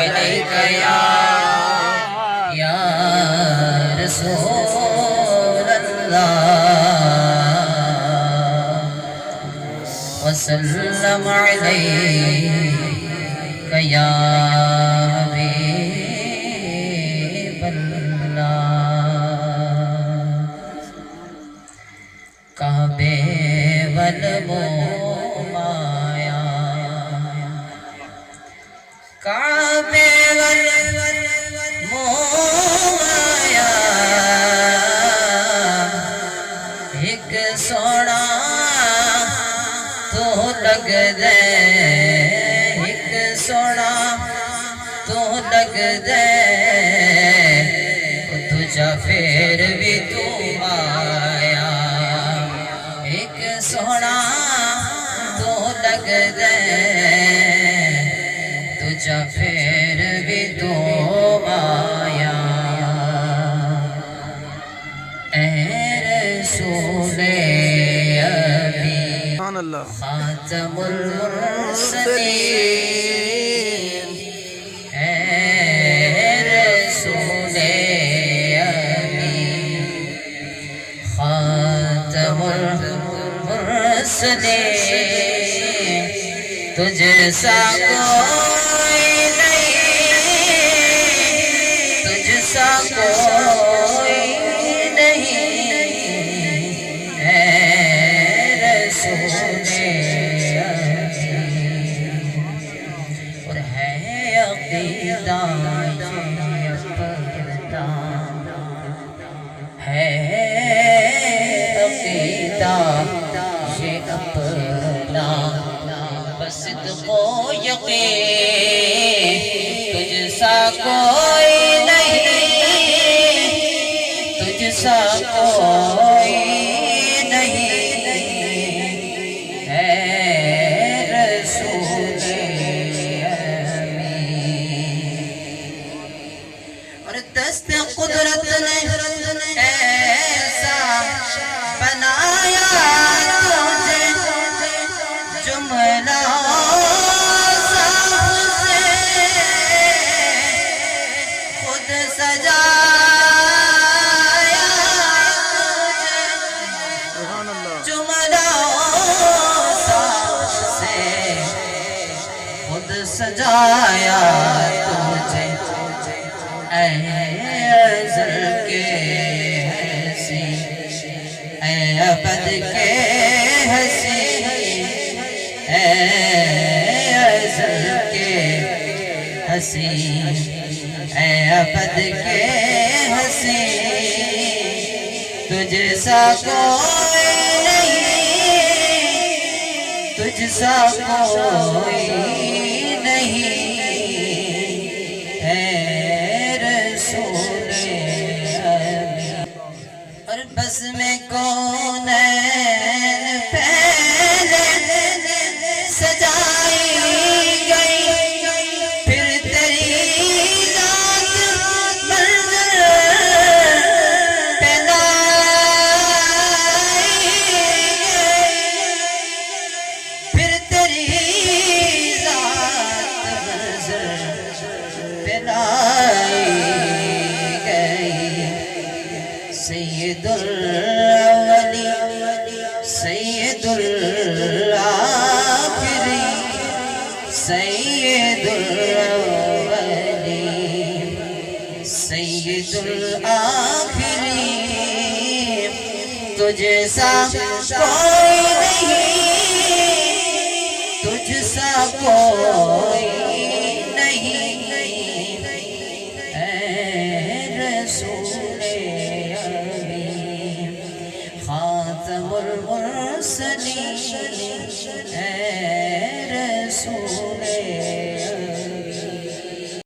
إليك يا رسول الله وسلم عليك يا حبيب الله کعبے والمومایا کعبے والمومایا ایک سونا تو لگ دے ایک سونا تو لگ دے تجھا پھر بھی تو آیا ایک سونا تو لگ دے تجھا پھر بھی تو آیا اے رسول ابی خاتم المرسلین اے رسول ابی خاتم المرسلین تجھ سا کوئی نہیں تجھ سا کوئی نہیں اے رسول اور ہے عقیدہ ہے عقیدہ یہ اپنا بس کو یقین تجھ سا کوئی نہیں تجھ سا کوئی نہیں ہے رسول اور دست قدرت نے ایسا بنایا تجھے جملہ خود سجایا جملہ سے خود سجایا تجھے اے ازل کے حسی اے ابد کے حسی اے ازل کے حسی اے ابد کے حسی تجھ سا کوئی نہیں تجھ سا کوئی نہیں ہے رسول ابی اور بس میں کونین پہلے سجائی گئی پھر تیری ذات منظر پہ لائی گئی پھر تیری ذات منظر پہ لائی گئی سید الاولی سید الآخری سید الاولی سید الآخری تجھ سا کوئی نہیں تجھ سا کوئی نہیں اے رسول ابی خاتم المرسلین اے رسول